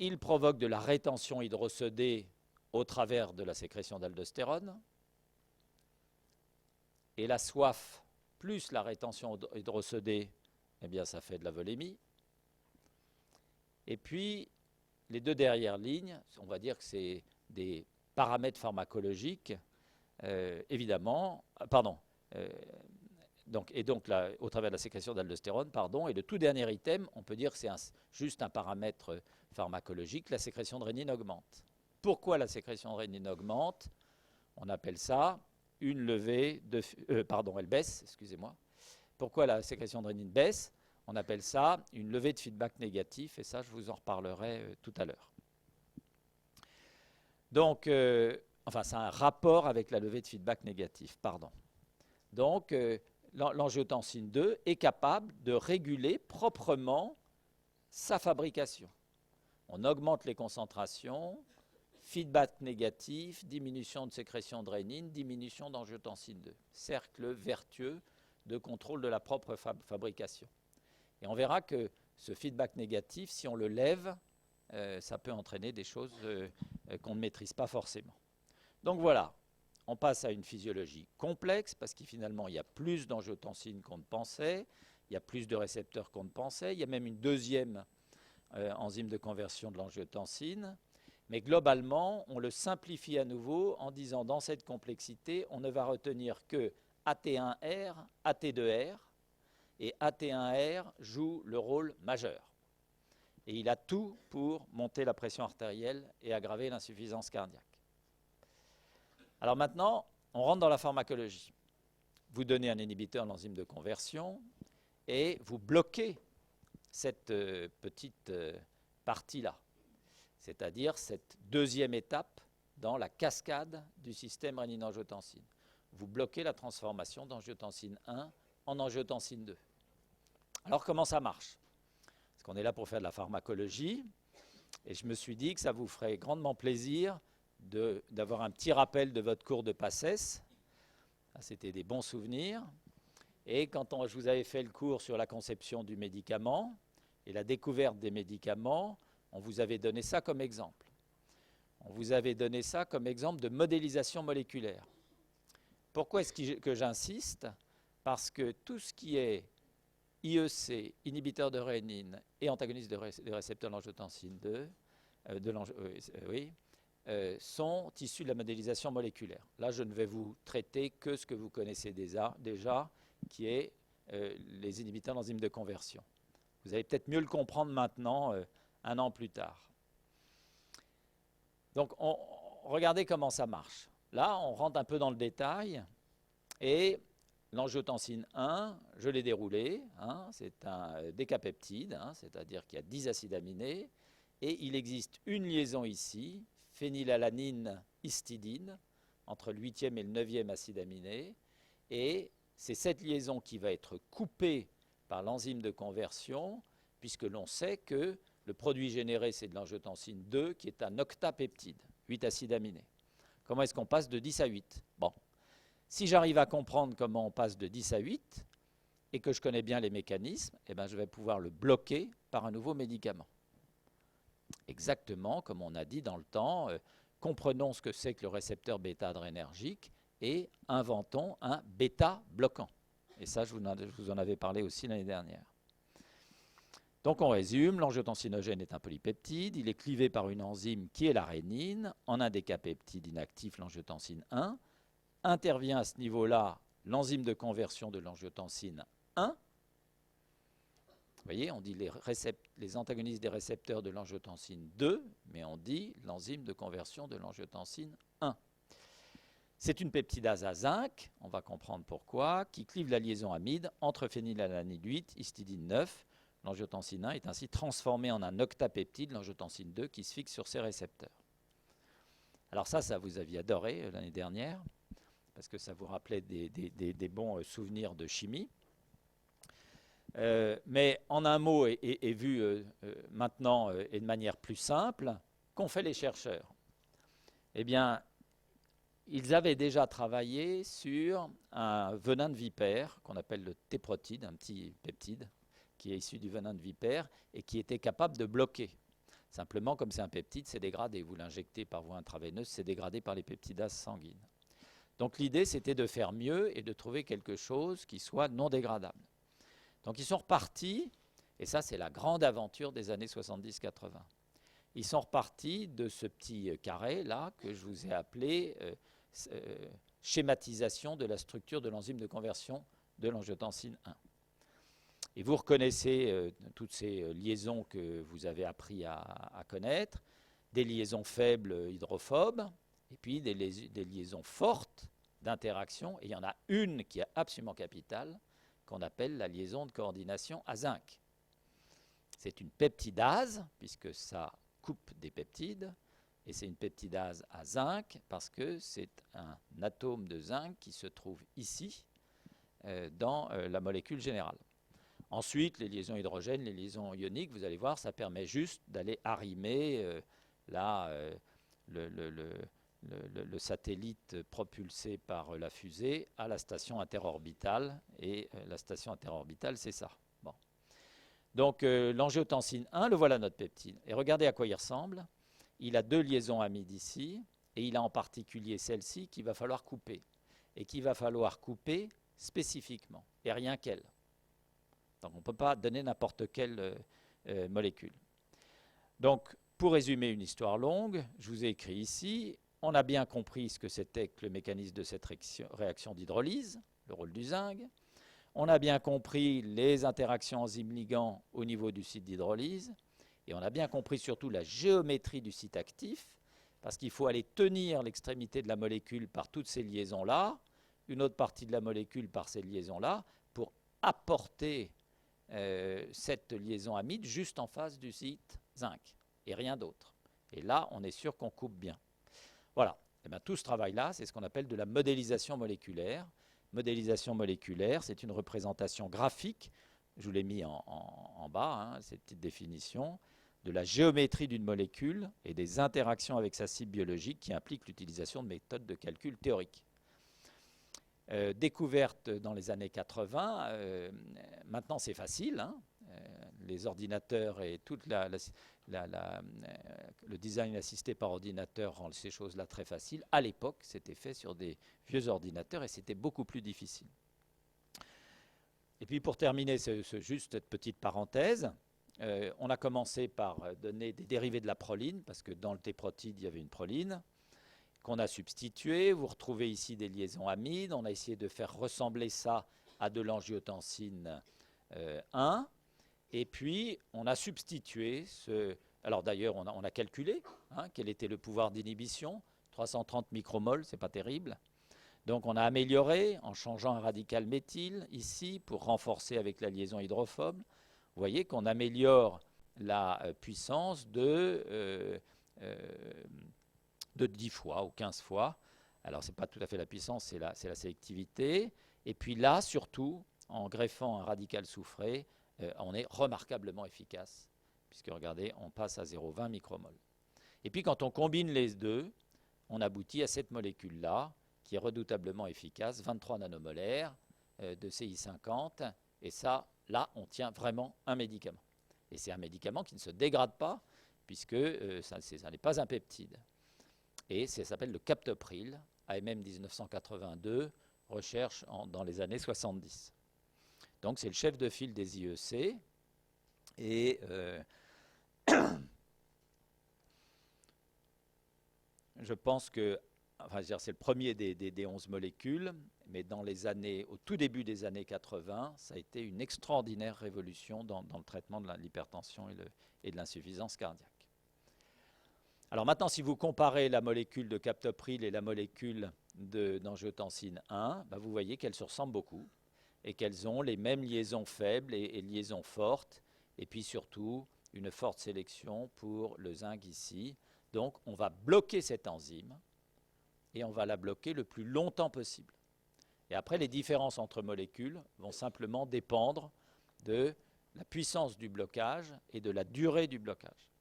il provoque de la rétention hydrosodée au travers de la sécrétion d'aldostérone. Et la soif plus la rétention hydrosodée, eh bien, ça fait de la volémie. Et puis, les deux dernières lignes, on va dire que c'est des paramètres pharmacologiques, évidemment, au travers de la sécrétion d'aldostérone, et le tout dernier item, on peut dire que c'est juste un paramètre pharmacologique, la sécrétion de rénine augmente. Pourquoi la sécrétion de rénine augmente? On appelle ça une levée de... elle baisse, excusez-moi. Pourquoi la sécrétion de rénine baisse? On appelle ça une levée de feedback négatif, et ça, je vous en reparlerai tout à l'heure. Donc, c'est un rapport avec la levée de feedback négatif, Donc, l'angiotensine 2 est capable de réguler proprement sa fabrication. On augmente les concentrations, feedback négatif, diminution de sécrétion de rénine, diminution d'angiotensine 2. Cercle vertueux de contrôle de la propre fabrication. Et on verra que ce feedback négatif, si on le lève, ça peut entraîner des choses qu'on ne maîtrise pas forcément. Donc voilà, on passe à une physiologie complexe parce qu'il finalement, il y a plus d'angiotensine qu'on ne pensait, il y a plus de récepteurs qu'on ne pensait, il y a même une deuxième enzyme de conversion de l'angiotensine. Mais globalement, on le simplifie à nouveau en disant dans cette complexité, on ne va retenir que AT1R, AT2R, et AT1R joue le rôle majeur. Et il a tout pour monter la pression artérielle et aggraver l'insuffisance cardiaque. Alors maintenant, on rentre dans la pharmacologie. Vous donnez un inhibiteur de l'enzyme de conversion et vous bloquez cette petite partie-là, c'est-à-dire cette deuxième étape dans la cascade du système rénine-angiotensine. Vous bloquez la transformation d'angiotensine 1 en angiotensine 2. Alors comment ça marche? Parce qu'on est là pour faire de la pharmacologie, et je me suis dit que ça vous ferait grandement plaisir d'avoir un petit rappel de votre cours de PACES. C'était des bons souvenirs. Et quand je vous avais fait le cours sur la conception du médicament et la découverte des médicaments, on vous avait donné ça comme exemple. On vous avait donné ça comme exemple de modélisation moléculaire. Pourquoi est-ce que j'insiste? Parce que tout ce qui est IEC, inhibiteur de rénine et antagoniste des récepteurs de l'angiotensine 2, sont issus de la modélisation moléculaire. Là, je ne vais vous traiter que ce que vous connaissez déjà qui est les inhibiteurs d'enzymes de conversion. Vous allez peut-être mieux le comprendre maintenant, un an plus tard. Donc, regardez comment ça marche. Là, on rentre un peu dans le détail, et l'angiotensine 1, je l'ai déroulé, c'est un décapeptide, c'est-à-dire qu'il y a 10 acides aminés, et il existe une liaison ici, phénylalanine histidine, entre le 8e et le 9e acide aminé, et c'est cette liaison qui va être coupée par l'enzyme de conversion, puisque l'on sait que le produit généré, c'est de l'angiotensine 2, qui est un octapeptide, 8 acides aminés. Comment est-ce qu'on passe de 10 à 8? Bon, si j'arrive à comprendre comment on passe de 10 à 8, et que je connais bien les mécanismes, eh ben, je vais pouvoir le bloquer par un nouveau médicament. Exactement comme on a dit dans le temps, comprenons ce que c'est que le récepteur bêta-adrénergique et inventons un bêta-bloquant. Et ça, je vous en avais parlé aussi l'année dernière. Donc on résume, l'angiotensinogène est un polypeptide, il est clivé par une enzyme qui est la rénine, en un décapeptide inactif, l'angiotensine 1. Intervient à ce niveau-là l'enzyme de conversion de l'angiotensine 1. Vous voyez, on dit les antagonistes des récepteurs de l'angiotensine 2, mais on dit l'enzyme de conversion de l'angiotensine 1. C'est une peptidase à zinc, on va comprendre pourquoi, qui clive la liaison amide entre phénylalanine 8, histidine 9. L'angiotensine 1 est ainsi transformée en un octapeptide, l'angiotensine 2, qui se fixe sur ses récepteurs. Alors ça vous aviez adoré l'année dernière, parce que ça vous rappelait des bons souvenirs de chimie. Mais en un mot, et vu maintenant et de manière plus simple, qu'ont fait les chercheurs? Eh bien, ils avaient déjà travaillé sur un venin de vipère qu'on appelle le téprotide, un petit peptide qui est issu du venin de vipère et qui était capable de bloquer. Simplement, comme c'est un peptide, c'est dégradé. Vous l'injectez par voie intraveineuse, c'est dégradé par les peptidases sanguines. Donc l'idée, c'était de faire mieux et de trouver quelque chose qui soit non dégradable. Donc ils sont repartis, et ça c'est la grande aventure des années 70-80. Ils sont repartis de ce petit carré là que je vous ai appelé schématisation de la structure de l'enzyme de conversion de l'angiotensine 1. Et vous reconnaissez toutes ces liaisons que vous avez appris à connaître, des liaisons faibles hydrophobes, et puis des liaisons fortes d'interaction. Et il y en a une qui est absolument capitale, qu'on appelle la liaison de coordination à zinc. C'est une peptidase, puisque ça coupe des peptides, et c'est une peptidase à zinc, parce que c'est un atome de zinc qui se trouve ici, dans la molécule générale. Ensuite, les liaisons hydrogènes, les liaisons ioniques, vous allez voir, ça permet juste d'aller arrimer le satellite propulsé par la fusée à la station interorbitale. Et la station interorbitale, c'est ça. Bon. Donc, l'angiotensine 1, le voilà notre peptide. Et regardez à quoi il ressemble. Il a 2 liaisons amides ici, et il a en particulier celle-ci qu'il va falloir couper. Et qu'il va falloir couper spécifiquement, et rien qu'elle. Donc on ne peut pas donner n'importe quelle molécule. Donc, pour résumer une histoire longue, je vous ai écrit ici, on a bien compris ce que c'était que le mécanisme de cette réaction d'hydrolyse, le rôle du zinc. On a bien compris les interactions enzymes-ligands au niveau du site d'hydrolyse. Et on a bien compris surtout la géométrie du site actif, parce qu'il faut aller tenir l'extrémité de la molécule par toutes ces liaisons-là, une autre partie de la molécule par ces liaisons-là, pour apporter cette liaison amide juste en face du site zinc, et rien d'autre. Et là, on est sûr qu'on coupe bien. Voilà. Et bien, tout ce travail-là, c'est ce qu'on appelle de la modélisation moléculaire. Modélisation moléculaire, c'est une représentation graphique, je vous l'ai mis en bas, cette petite définition, de la géométrie d'une molécule et des interactions avec sa cible biologique qui impliquent l'utilisation de méthodes de calcul théoriques. Découverte dans les années 80, maintenant c'est facile, les ordinateurs et tout le design assisté par ordinateur rend ces choses-là très faciles. À l'époque, c'était fait sur des vieux ordinateurs et c'était beaucoup plus difficile. Et puis pour terminer juste cette petite parenthèse, on a commencé par donner des dérivés de la proline, parce que dans le T-protide, il y avait une proline, qu'on a substitué. Vous retrouvez ici des liaisons amides. On a essayé de faire ressembler ça à de l'angiotensine 1. Et puis, on a substitué ce... Alors d'ailleurs, on a calculé quel était le pouvoir d'inhibition. 330 micromoles, ce n'est pas terrible. Donc on a amélioré en changeant un radical méthyle ici pour renforcer avec la liaison hydrophobe. Vous voyez qu'on améliore la puissance de 10 fois ou 15 fois. Alors ce n'est pas tout à fait la puissance, c'est la sélectivité. Et puis là, surtout, en greffant un radical soufré, on est remarquablement efficace, puisque regardez, on passe à 0,20 micromol. Et puis quand on combine les deux, on aboutit à cette molécule-là, qui est redoutablement efficace, 23 nanomolaires de CI50, et ça, là, on tient vraiment un médicament. Et c'est un médicament qui ne se dégrade pas, puisque ça n'est pas un peptide. Et ça s'appelle le captopril, AMM 1982, recherche dans les années 70. Donc c'est le chef de file des IEC, et je pense que c'est le premier des 11 molécules, mais au tout début des années 80, ça a été une extraordinaire révolution dans le traitement de l'hypertension et de l'insuffisance cardiaque. Alors maintenant, si vous comparez la molécule de captopril et la molécule d'angiotensine 1, vous voyez qu'elles se ressemblent beaucoup et qu'elles ont les mêmes liaisons faibles et liaisons fortes, et puis surtout une forte sélection pour le zinc ici. Donc on va bloquer cette enzyme, et on va la bloquer le plus longtemps possible. Et après, les différences entre molécules vont simplement dépendre de la puissance du blocage et de la durée du blocage.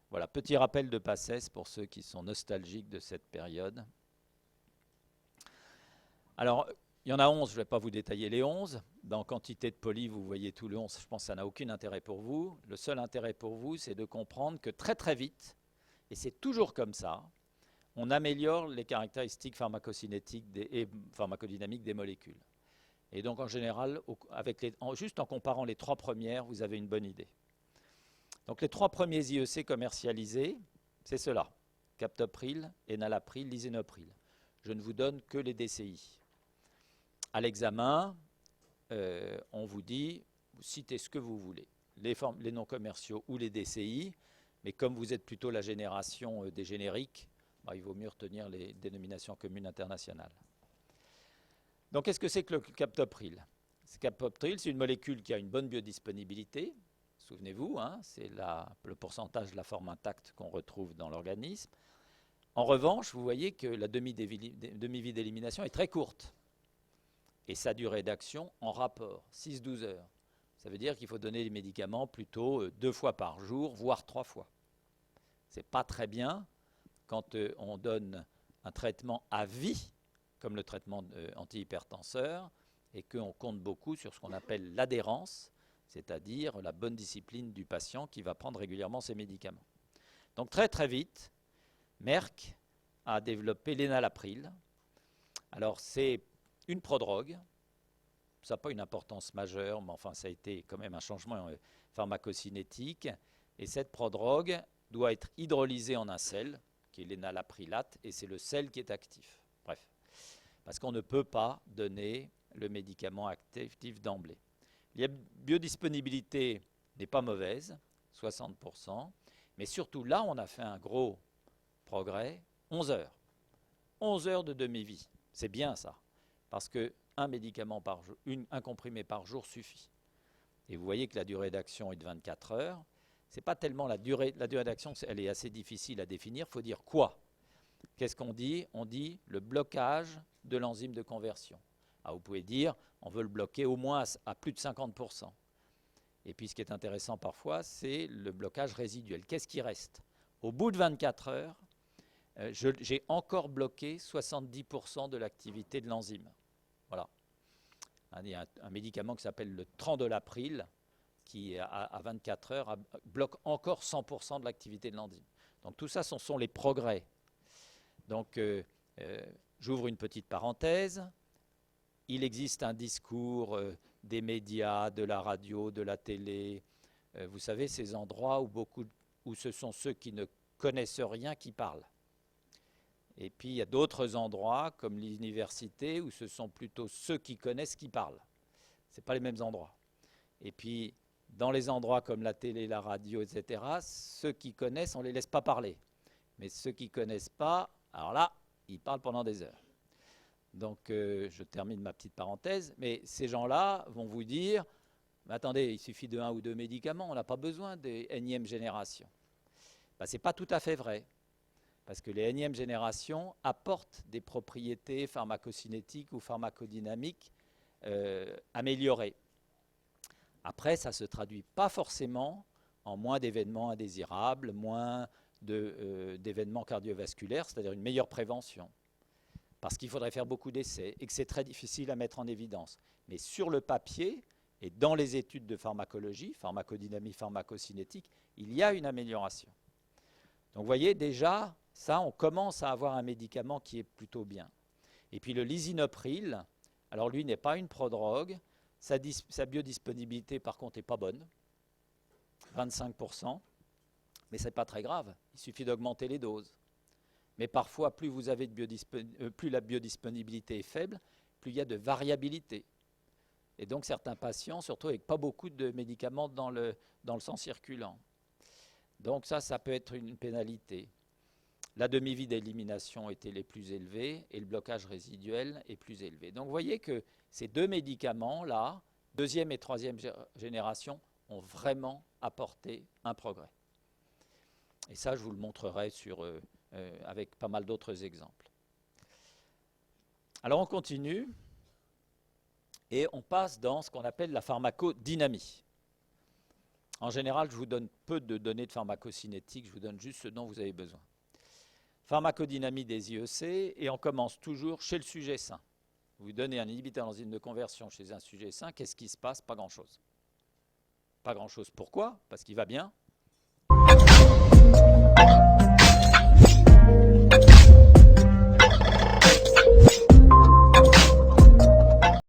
Voilà, petit rappel de passesse pour ceux qui sont nostalgiques de cette période. Alors, Il y en a 11, je ne vais pas vous détailler les 11. Dans quantité de poly, vous voyez tous les 11, je pense que ça n'a aucun intérêt pour vous. Le seul intérêt pour vous, c'est de comprendre que très très vite, et c'est toujours comme ça, on améliore les caractéristiques pharmacocinétiques et pharmacodynamiques des molécules. Et donc en général, juste en comparant les 3 premières, vous avez une bonne idée. Donc les 3 premiers IEC commercialisés, c'est cela: captopril, enalapril, lisinopril. Je ne vous donne que les DCI. À l'examen, on vous dit, vous citez ce que vous voulez, les noms commerciaux ou les DCI, mais comme vous êtes plutôt la génération des génériques, il vaut mieux retenir les dénominations communes internationales. Donc qu'est-ce que c'est que le captopril? Captopril, c'est une molécule qui a une bonne biodisponibilité. Souvenez-vous, c'est le pourcentage de la forme intacte qu'on retrouve dans l'organisme. En revanche, vous voyez que la demi-vie d'élimination est très courte. Et sa durée d'action en rapport, 6-12 heures. Ça veut dire qu'il faut donner les médicaments plutôt 2 fois par jour, voire 3 fois. Ce n'est pas très bien quand on donne un traitement à vie, comme le traitement antihypertenseur, et qu'on compte beaucoup sur ce qu'on appelle l'adhérence, c'est-à-dire la bonne discipline du patient qui va prendre régulièrement ses médicaments. Donc très très vite, Merck a développé l'enalapril. Alors c'est une prodrogue, ça n'a pas une importance majeure, mais enfin ça a été quand même un changement pharmacocinétique, et cette prodrogue doit être hydrolysée en un sel, qui est l'enalaprilate, et c'est le sel qui est actif. Bref, parce qu'on ne peut pas donner le médicament actif d'emblée. La biodisponibilité n'est pas mauvaise, 60%, mais surtout là, on a fait un gros progrès, 11 heures. 11 heures de demi-vie, c'est bien ça, parce qu'un médicament par jour, un comprimé par jour suffit. Et vous voyez que la durée d'action est de 24 heures. Ce n'est pas tellement la durée d'action, elle est assez difficile à définir. Il faut dire quoi? Qu'est-ce qu'on dit? On dit le blocage de l'enzyme de conversion. Alors vous pouvez dire, on veut le bloquer au moins à plus de 50%. Et puis ce qui est intéressant parfois, c'est le blocage résiduel. Qu'est-ce qui reste? Au bout de 24 heures, j'ai encore bloqué 70% de l'activité de l'enzyme. Voilà. Il y a un médicament qui s'appelle le Trandolapril, qui à 24 heures bloque encore 100% de l'activité de l'enzyme. Donc tout ça, ce sont les progrès. Donc j'ouvre une petite parenthèse. Il existe un discours des médias, de la radio, de la télé. Vous savez, ces endroits où ce sont ceux qui ne connaissent rien qui parlent. Et puis il y a d'autres endroits, comme l'université, où ce sont plutôt ceux qui connaissent qui parlent. Ce n'est pas les mêmes endroits. Et puis, dans les endroits comme la télé, la radio, etc., ceux qui connaissent, on ne les laisse pas parler. Mais ceux qui ne connaissent pas, alors là, ils parlent pendant des heures. Donc, je termine ma petite parenthèse. Mais ces gens-là vont vous dire, mais attendez, il suffit de 1 ou 2 médicaments, on n'a pas besoin des énièmes générations. Ben, ce n'est pas tout à fait vrai. Parce que les énièmes générations apportent des propriétés pharmacocinétiques ou pharmacodynamiques améliorées. Après, ça ne se traduit pas forcément en moins d'événements indésirables, moins d'événements cardiovasculaires, c'est-à-dire une meilleure prévention. Parce qu'il faudrait faire beaucoup d'essais et que c'est très difficile à mettre en évidence. Mais sur le papier et dans les études de pharmacologie, pharmacodynamie, pharmacocinétique, il y a une amélioration. Donc vous voyez, déjà, ça, on commence à avoir un médicament qui est plutôt bien. Et puis le lisinopril, alors lui n'est pas une prodrogue, sa biodisponibilité par contre n'est pas bonne, 25%, mais ce n'est pas très grave, il suffit d'augmenter les doses. Mais parfois, plus la biodisponibilité est faible, plus il y a de variabilité. Et donc certains patients, surtout avec pas beaucoup de médicaments dans le sang circulant. Donc ça peut être une pénalité. La demi-vie d'élimination était les plus élevées et le blocage résiduel est plus élevé. Donc vous voyez que ces 2 médicaments-là, 2e et 3e génération, ont vraiment apporté un progrès. Et ça, je vous le montrerai avec pas mal d'autres exemples. Alors on continue et on passe dans ce qu'on appelle la pharmacodynamie. En général, je vous donne peu de données de pharmacocinétique, je vous donne juste ce dont vous avez besoin. Pharmacodynamie des IEC, et on commence toujours chez le sujet sain. Vous donnez un inhibiteur d'enzyme de conversion chez un sujet sain, qu'est-ce qui se passe? Pas grand-chose. Pas grand-chose. Pourquoi? Parce qu'il va bien.